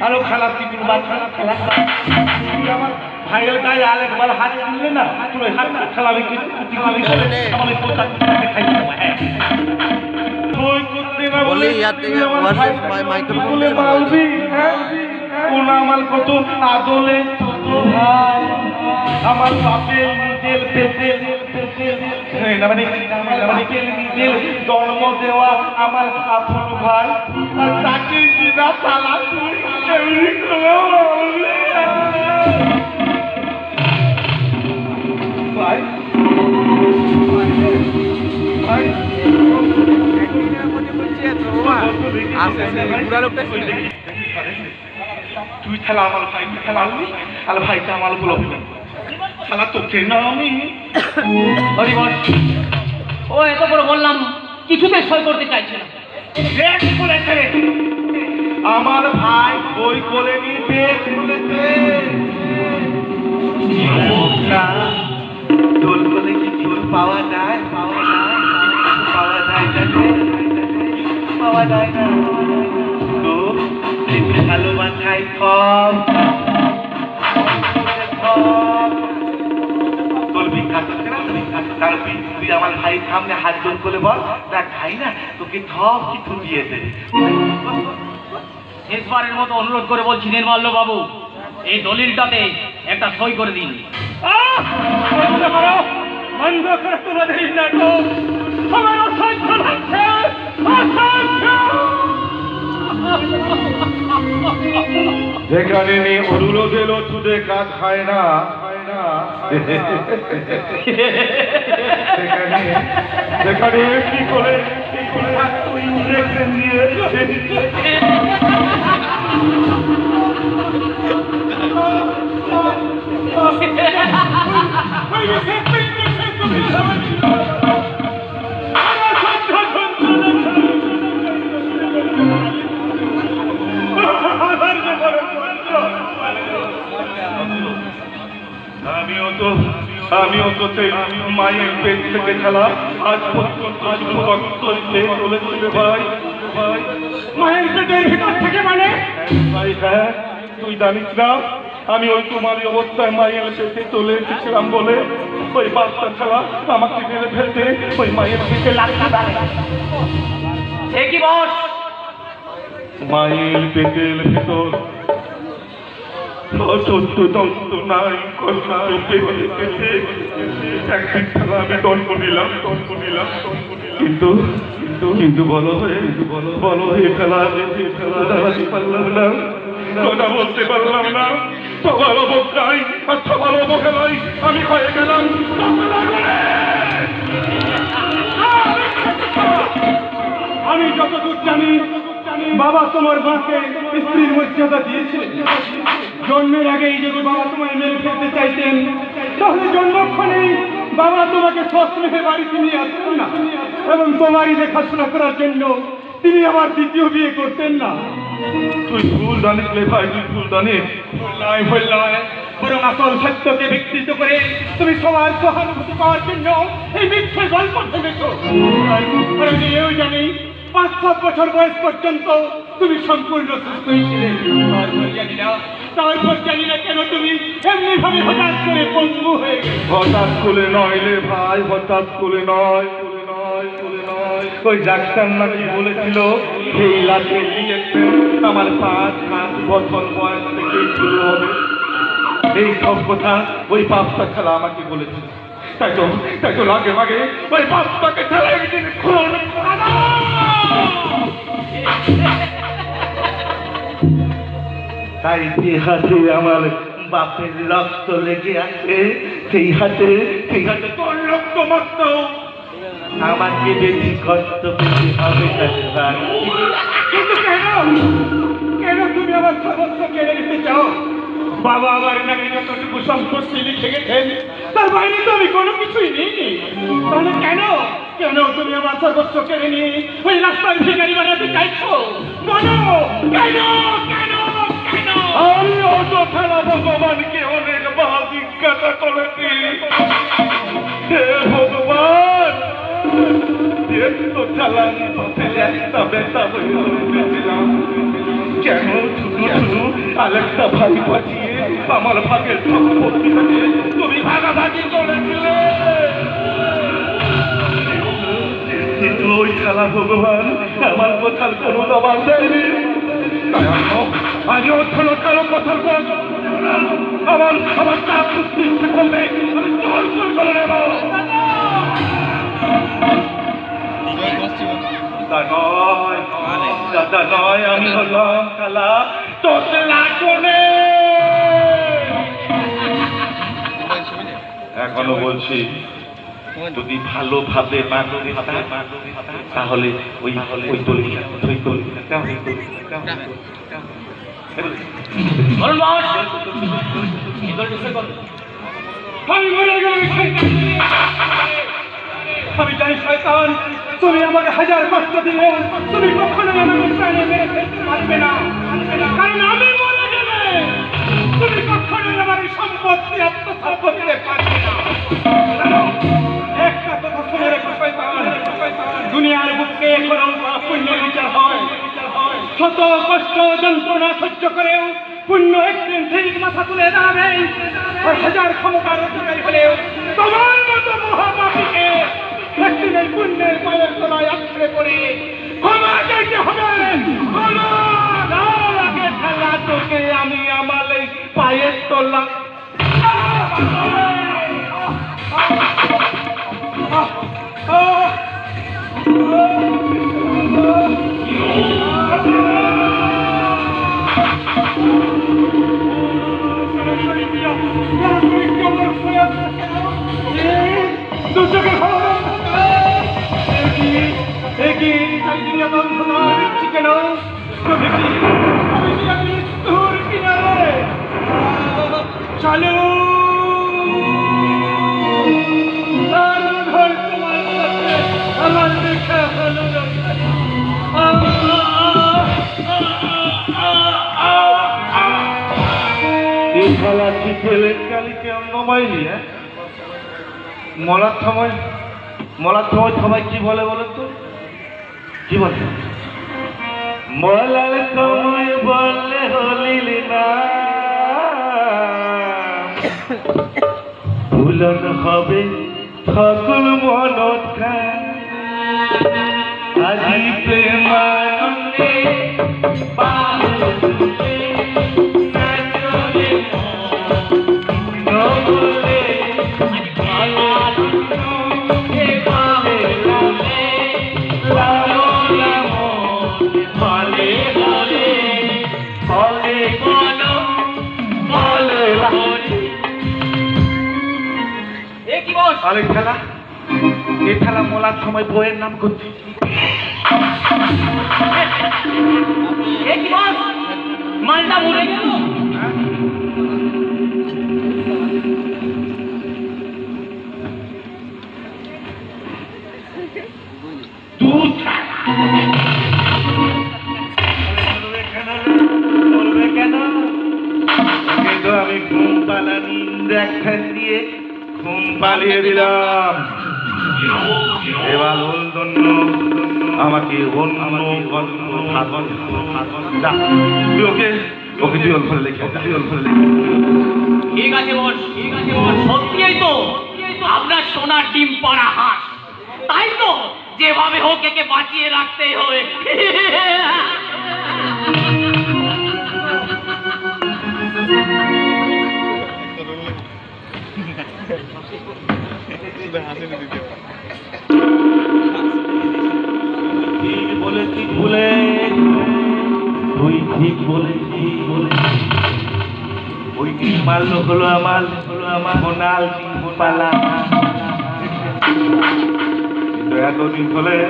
আরো খেলা তিতুর বা খেলা আমার ভাইয়ের গায়ে আর একবার হাত তুললে না তুলে হাত খেলাবে আমার পোশাক খাই আমার কত আদলে আমার বাপের নিজের পেটে নিজের জন্ম দেওয়া আমার আপন ভাই আর তাকে কিনা তালা ভাই ভাই তুই খেলা আমার ভাই খেলা আনবি আর ভাইটা আমার বলবি খেলা তোকে না আমি ও এত করে বললাম কিছুতে সই করতে চাইছে না আমার ভাই বই করে নিতে বলেছে দোল বলে কি দোল পাওয়া যায় পাওয়া যায় পাওয়া যায় না তো ভালোবাসায় কম তোর ভিক্ষা করছে না তার তুই আমার ভাইয়ের সামনে হাত জোর করে বল দেখ ভাই না তোকে সব কিছু দিয়ে দেবে শেষবারের মতো অনুরোধ করে বলছি নির্মল্য বাবু এই দলিলটাতে একটা সই করে দিন বন্ধ করে তোমাদের নাটক আমার অসহ্য লাগছে যেখানে অনুরোধ এলো সুদে কাজ খায় না যেখানে কি করে আমিও তো মায়ের পেট থেকে খেলা আজ পর্যন্ত চলেছিল ভাই মায়ের পেটের ভিতর থেকে মানে ভাই হ্যাঁ তুই জানিস না আমি ওই তোমারই অবস্থায় মায়ের পেটে চলে এসেছিলাম বলে ওই বাচ্চা খেলা আমাকে মেরে ফেলতে ওই মায়ের পেটে সে কি বস মায়ের পেটের ভেতর কিন্তু কিন্তু বলো হয়ে খেলা দাঁড়াতে পারলাম না কথা বলতে পারলাম না সবার অবজ্ঞায় আর সবার অবহেলায় আমি হয়ে গেলাম আমি যতদূর জানি বাবা তোমার মাকে স্ত্রীর মর্যাদা দিয়েছিলেন জন্মের আগেই যদি বাবা তোমায় মেরে ফেলতে চাইতেন তাহলে জন্মক্ষণেই বাবা তোমাকে সস্নেহে বাড়িতে নিয়ে আসতেন না এবং তোমারই দেখাশোনা করার জন্য তিনি আমার দ্বিতীয় বিয়ে করতেন না তুই ভুল জানিস রে ভাই তুই ভুল জানিস ভুল নয় বরং আসল সত্যকে বিকৃত করে তুমি সবার সহানুভূতি পাওয়ার জন্য এই মিথ্যে গল্প ভেবেছ আমি এও জানি 5-7 বছর বয়স পর্যন্ত তুমি সম্পূর্ণ সুস্থই ছিলে তারপর জানি না কেন তুমি এমনি ভাবে হঠাৎ করে পঙ্গু হয়ে গেলে হঠাৎ করে নয় রে ভাই হঠাৎ করে নয় ওই ডাক্তার নাকি বলেছিল সেই লাঠি আমার 5-7 বছর বয়স থেকে শুরু হবে এই সব কথা ওই বাচ্চা খেলা আমাকে বলেছিল তাই তো লাগে ওই বাচ্চাকে খেলা একদিন খুন তাই যে হাতে আমার বাপের রক্ত লেগে আছে সেই হাতে তোর রক্ত মাত্র আমাকে বেশি কষ্ট পেতে হবে কিন্তু কেন তুমি আমার সমস্ত কেড়ে নিতে চাও বাবা আমার নাকি যতটুকু সম্পত্তি লিখে গেছেন তার বাইরে তো আমি কোনো কিছুই নেই তাহলে কেন তুমি আমার সর্বস্ব কেড়ে নিয়ে ওই রাস্তার ভিখারি বানাতে চাইছো বলো কেন আমি অত খেলা ভগবানকে অনেক বার জিজ্ঞাসা করেছি হে ভগবান তো জ্বালানি পথে একটা ব্যথা হয়ে উঠেছিলাম। কেন শুধু শুধু আরেকটা ভাই পাঠিয়ে আমার ভাগের সম্পত্তি থেকে তুমি ভাগাভাগি করেছিলে? কিন্তু ওই খেলা ভগবান আমার কথার কোনো জবাব দেয়নি। তাই আমি অর্থন কারো কথার পর আমার আমার চাপ উৎকৃষ্ট করবে, আমি জোর করে নেব। দাদা নয়, আমি হলাম খেলা তোতলা কোণে। এখনো বলছি, যদি ভালোভাবে তাহলে ওই ওই দলিটা আমি জানি শয়তান, তুমি আমাকে হাজার কষ্ট দিলে তুমি কখনো আমাকে প্রাণে মেরে ফেলতে পারবে না, কারণ আমি মরে গেলে তুমি কখনোই আমার এই সম্পত্তি আত্মসাৎ করতে পারবে না। একটা কথা শুনে রেখো শয়তান, দুনিয়ার বুকে এখনো পুণ্যের বিচার হয়। শত কষ্ট যন্ত্রণা সহ্য করেও পুণ্য একদিন ঠিক মাথা তুলে দাঁড়াবে। আর হাজার ক্ষমতার অধিকারী হলেও তোমার মতো মহাপাপীকে একদিন এই পুণ্যের পায়ের তলায় আছড়ে পড়ে ক্ষমা চাইতে হবে। আগে খেলা তোকে আমি আমার এই পায়ের তলা চালু আমার দেখা হলো এই খেলা কি খেলে কালিকে নমাইনি। মলার সময় সবাই কি বলে বলো তো? কি বলে? মলার সময় বললে হলিলি না, ভুলন হবে সকল মনত খান। আজি প্রেমানন্দে আরে খেলা, এই খেলা মলার সময় বইয়ের নাম করতে মালটা মরে গেল। আমি ঘুম পালানি দেখান দিয়ে ঘুম পালিয়ে দিলাম। এবার অন্য আমাকে ওকে জল ফেলে লেখে ঠিক আছে বস, ঠিক আছে বস, সত্যিই তো আপনার সোনার ডিম পাড়া হাঁস, তাই তো যেভাবে হোক একে বাঁচিয়ে রাখতেই হবে। ঠিক বলেছি ভুলে, তুই ঠিক বলেছি ওই ডিম মারল হলো আমার সোনাল ডিম পালা। এতদিন হলে